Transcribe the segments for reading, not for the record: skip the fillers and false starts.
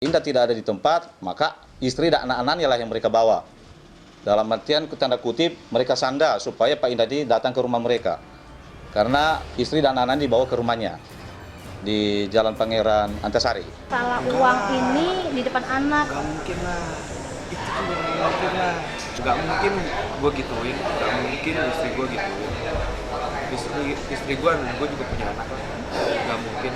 Indah tidak ada di tempat, maka istri dan anak-anaknya lah yang mereka bawa. Dalam artian tanda kutip mereka sanda supaya Pak Indah datang ke rumah mereka. Karena istri dan anak-anak dibawa ke rumahnya di Jalan Pangeran Antasari. Salah uang ini di depan anak. Gak mungkin lah, itu juga gak mungkin lah. Gak mungkin gue gituin, gak mungkin istri gue gituin. Istri gue dan gue juga punya anak, gak mungkin.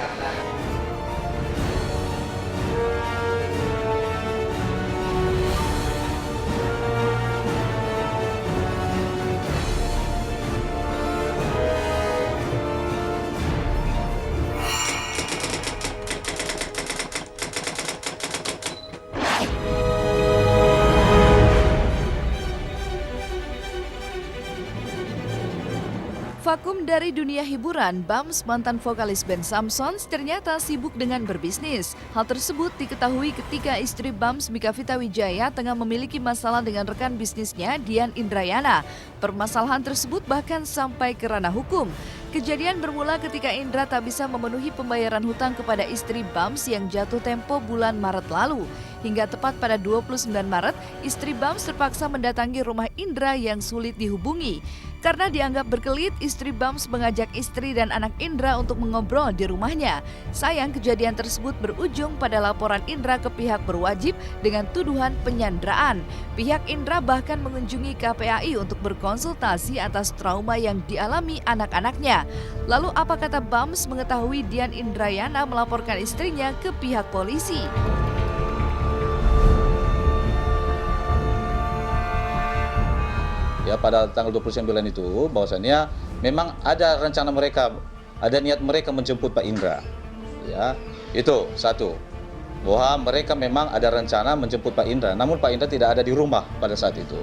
Vakum dari dunia hiburan, Bams mantan vokalis band Samsons ternyata sibuk dengan berbisnis. Hal tersebut diketahui ketika istri Bams Mika Vita Wijaya tengah memiliki masalah dengan rekan bisnisnya Dian Indrayana. Permasalahan tersebut bahkan sampai ke ranah hukum. Kejadian bermula ketika Indra tak bisa memenuhi pembayaran hutang kepada istri Bams yang jatuh tempo bulan Maret lalu. Hingga tepat pada 29 Maret, istri Bams terpaksa mendatangi rumah Indra yang sulit dihubungi. Karena dianggap berkelit, istri Bams mengajak istri dan anak Indra untuk mengobrol di rumahnya. Sayang kejadian tersebut berujung pada laporan Indra ke pihak berwajib dengan tuduhan penyanderaan. Pihak Indra bahkan mengunjungi KPAI untuk berkonsultasi atas trauma yang dialami anak-anaknya. Lalu apa kata Bams mengetahui Dian Indrayana melaporkan istrinya ke pihak polisi? Ya, pada tanggal 29 itu bahwasannya memang ada rencana mereka, ada niat mereka menjemput Pak Indra. Ya, itu satu. Bahwa mereka memang ada rencana menjemput Pak Indra, namun Pak Indra tidak ada di rumah pada saat itu.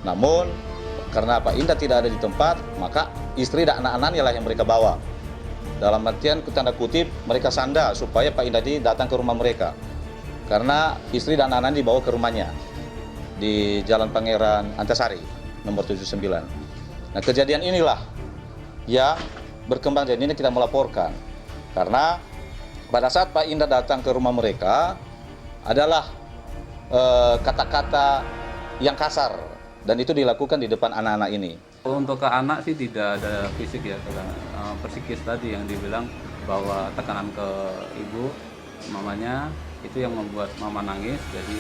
Namun karena Pak Indra tidak ada di tempat, maka istri dan anak-anaknya lah yang mereka bawa. Dalam artian tanda kutip mereka sanda supaya Pak Indra datang ke rumah mereka. Karena istri dan anak-anak dibawa ke rumahnya di Jalan Pangeran Antasari nomor 79. Nah, kejadian inilah yang berkembang, jadi ini kita melaporkan. Karena pada saat Pak Indra datang ke rumah mereka adalah kata-kata yang kasar dan itu dilakukan di depan anak-anak ini. Untuk ke anak sih tidak ada fisik ya, psikis tadi yang dibilang bahwa tekanan ke ibu, mamanya itu yang membuat mama nangis, jadi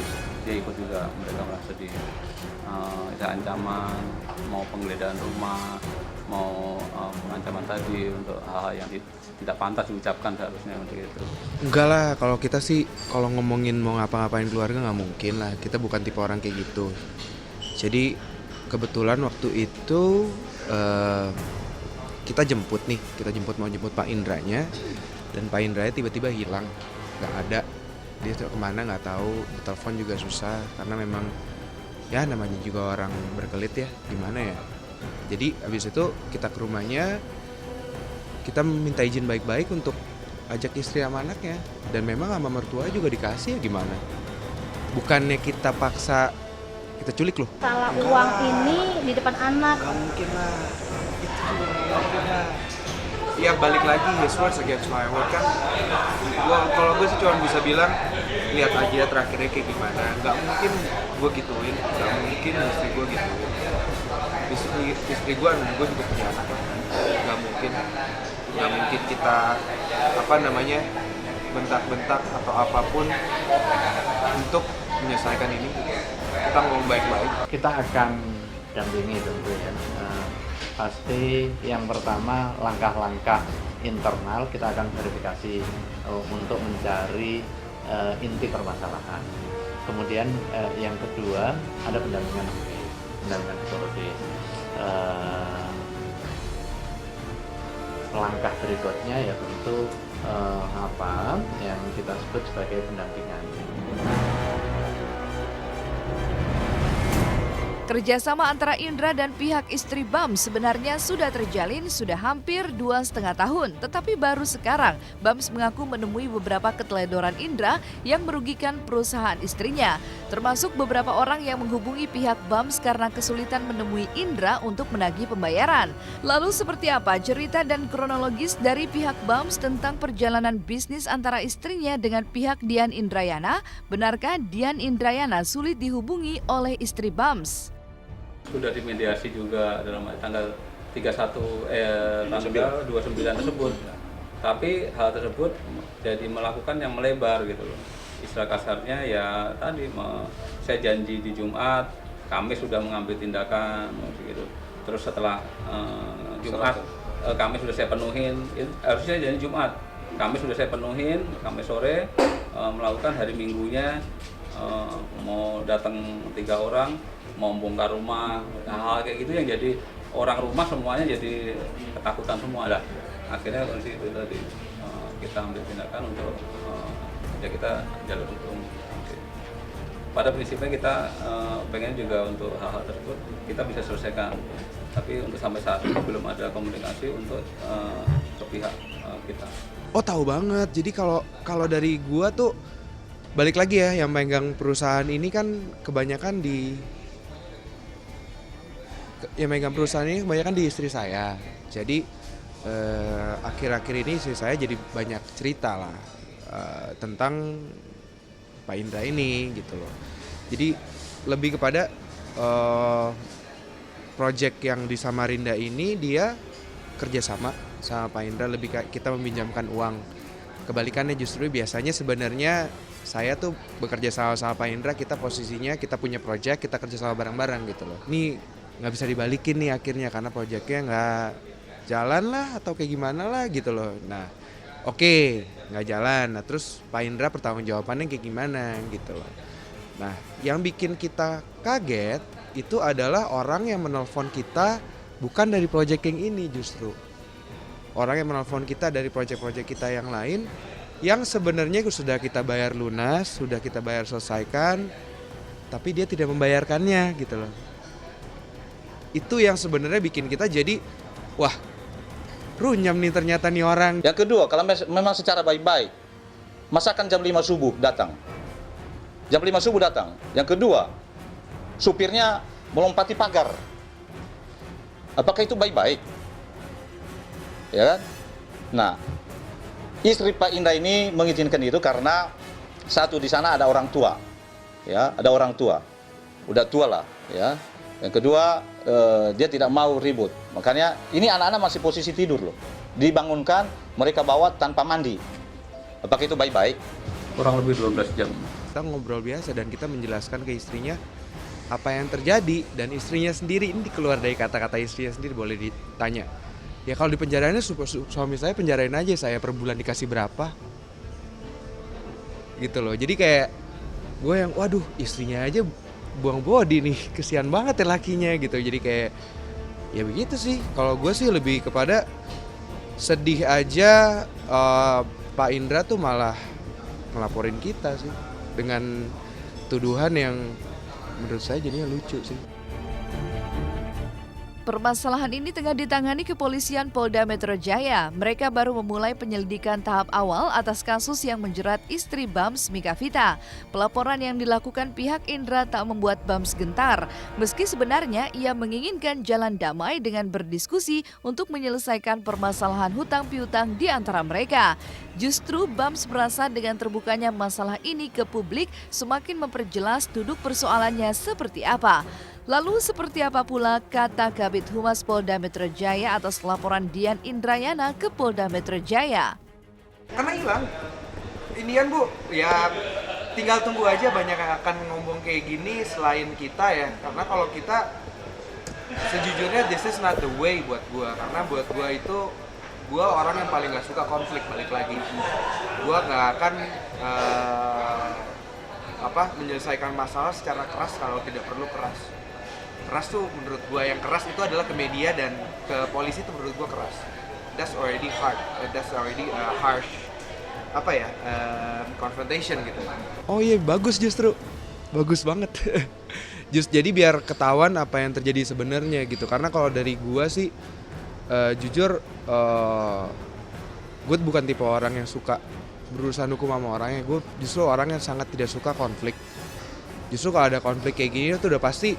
dia ikut juga, mereka merasa sedih. Ada ancaman, mau penggeledahan rumah, mau pengancaman tadi untuk hal-hal yang tidak pantas diucapkan seharusnya untuk itu. Enggak lah, kalau kita sih kalau ngomongin mau ngapa-ngapain keluarga nggak mungkin lah, kita bukan tipe orang kayak gitu. Jadi kebetulan waktu itu kita mau jemput Pak Indranya, dan Pak Indranya tiba-tiba hilang, nggak ada. Dia kemana nggak tahu, telepon juga susah karena memang ya namanya juga orang berkelit ya, gimana ya. Jadi abis itu kita ke rumahnya, kita minta izin baik-baik untuk ajak istri sama anaknya, dan memang sama mertua juga dikasih, ya gimana. Bukannya kita paksa, kita culik loh. Salah uang ini di depan anak. Gak mungkin lah, itu juga gak mungkin lah. Ya balik lagi, his words against my word kan. Kalau gue sih cuma bisa bilang, lihat aja terakhirnya kayak gimana. Gak mungkin gue gituin, gak mungkin istri gue gituin. Istri gue dan gue juga punya anak. Gak mungkin kita bentak-bentak atau apapun untuk menyelesaikan ini. Kita ngomong baik-baik. Kita akan dampingi tentu ya. Pasti yang pertama langkah-langkah internal kita akan verifikasi untuk mencari inti permasalahan. Kemudian yang kedua ada pendampingan psikologis. Langkah berikutnya ya tentu yang kita sebut sebagai pendampingan. Kerjasama antara Indra dan pihak istri Bams sebenarnya sudah terjalin sudah hampir 2,5 tahun. Tetapi baru sekarang Bams mengaku menemui beberapa keteledoran Indra yang merugikan perusahaan istrinya. Termasuk beberapa orang yang menghubungi pihak Bams karena kesulitan menemui Indra untuk menagih pembayaran. Lalu seperti apa cerita dan kronologis dari pihak Bams tentang perjalanan bisnis antara istrinya dengan pihak Dian Indrayana? Benarkah Dian Indrayana sulit dihubungi oleh istri Bams? Sudah dimediasi juga dalam tanggal 29 tersebut. Tapi hal tersebut jadi melakukan yang melebar gitu loh. Istilah kasarnya ya tadi saya janji di Jumat, Kamis sudah mengambil tindakan gitu. Terus setelah Jumat Kamis sudah saya penuhin, harusnya janji Jumat. Kamis sudah saya penuhin, Kamis sore melakukan hari Minggunya mau datang 3 orang, mau bongkar rumah, hal kayak gitu yang jadi orang rumah semuanya jadi ketakutan semua lah. Akhirnya kondisi itu tadi kita ambil tindakan untuk ya kita jalur hukum. Pada prinsipnya kita pengen juga untuk hal-hal tersebut kita bisa selesaikan, tapi untuk sampai saat ini belum ada komunikasi untuk ke pihak kita. Oh tahu banget. Jadi kalau dari gua tuh balik lagi ya, yang megang perusahaan ini kan kebanyakan di istri saya. Jadi akhir-akhir ini istri saya jadi banyak cerita lah tentang Pak Indra ini gitu loh. Jadi lebih kepada project yang di Samarinda ini dia kerjasama sama Pak Indra, lebih kayak kita meminjamkan uang. Kebalikannya justru biasanya sebenarnya saya tuh bekerja sama Pak Indra, kita posisinya kita punya project, kita kerja sama bareng-bareng gitu loh. Ini nggak bisa dibalikin nih akhirnya karena projectnya nggak jalan lah atau kayak gimana lah gitu loh. Nah oke, nggak jalan. Nah terus Pak Indra pertanggungjawabannya kayak gimana gitu loh. Nah yang bikin kita kaget itu adalah orang yang menelpon kita bukan dari project yang ini justru. Orang yang menelpon kita dari project-project kita yang lain yang sebenarnya sudah kita bayar lunas, sudah kita bayar selesaikan, tapi dia tidak membayarkannya gitu loh. Itu yang sebenarnya bikin kita jadi, wah runyam nih ternyata nih orang. Yang kedua, kalau memang secara baik-baik, masakan jam 5 subuh datang. Jam 5 subuh datang. Yang kedua, supirnya melompati pagar. Apakah itu baik-baik? Ya kan? Nah, istri Pak Indra ini mengizinkan itu karena satu, di sana ada orang tua. Ya, ada orang tua. Udah tua lah, ya. Yang kedua, dia tidak mau ribut. Makanya ini anak-anak masih posisi tidur loh. Dibangunkan, mereka bawa tanpa mandi. Apakah itu baik-baik? Kurang lebih 12 jam. Kita ngobrol biasa dan kita menjelaskan ke istrinya apa yang terjadi, dan istrinya sendiri ini keluar dari kata-kata istrinya sendiri, boleh ditanya. Ya kalau di penjaraannya suami saya penjarain aja, saya per bulan dikasih berapa gitu loh. Jadi kayak gue yang waduh istrinya aja buang body nih, kesian banget ya lakinya gitu. Jadi kayak ya begitu sih. Kalau gue sih lebih kepada sedih aja Pak Indra tuh malah ngelaporin kita sih dengan tuduhan yang menurut saya jadinya lucu sih. Permasalahan ini tengah ditangani Kepolisian Polda Metro Jaya. Mereka baru memulai penyelidikan tahap awal atas kasus yang menjerat istri Bams Mika Vita. Pelaporan yang dilakukan pihak Indra tak membuat Bams gentar. Meski sebenarnya ia menginginkan jalan damai dengan berdiskusi untuk menyelesaikan permasalahan hutang piutang di antara mereka. Justru Bams merasa dengan terbukanya masalah ini ke publik semakin memperjelas duduk persoalannya seperti apa. Lalu seperti apa pula kata Kabid Humas Polda Metro Jaya atas laporan Dian Indrayana ke Polda Metro Jaya? Karena hilang. Inian Bu, ya tinggal tunggu aja banyak yang akan ngomong kayak gini selain kita ya. Karena kalau kita sejujurnya this is not the way buat gua. Karena buat gua itu gua orang yang paling gak suka konflik, balik lagi. Gua gak akan menyelesaikan masalah secara keras kalau tidak perlu keras. Keras tuh menurut gua yang keras itu adalah ke media dan ke polisi tuh menurut gua keras. That's already hard. That's already harsh confrontation gitu. Oh iya bagus justru. bagus banget. Jadi biar ketahuan apa yang terjadi sebenarnya gitu. Karena kalau dari gua sih jujur gue bukan tipe orang yang suka berurusan hukum sama orangnya. Gue justru orang yang sangat tidak suka konflik. Justru kalau ada konflik kayak gini tuh udah pasti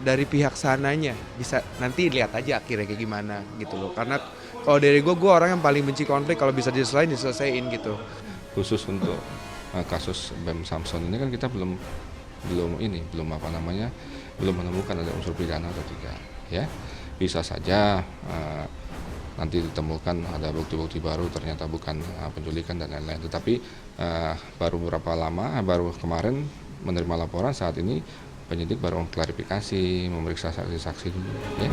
dari pihak sananya, bisa nanti lihat aja akhirnya kayak gimana gitu loh. Karena kalau dari gue orang yang paling benci konflik, kalau bisa diselesaiin gitu. Khusus untuk kasus BEM Samson ini kan kita belum menemukan ada unsur pidana atau tidak, ya. Bisa saja nanti ditemukan ada bukti-bukti baru, ternyata bukan penculikan dan lain-lain. Tetapi baru kemarin menerima laporan, saat ini penyidik baru klarifikasi, memeriksa saksi-saksi dulu, ya.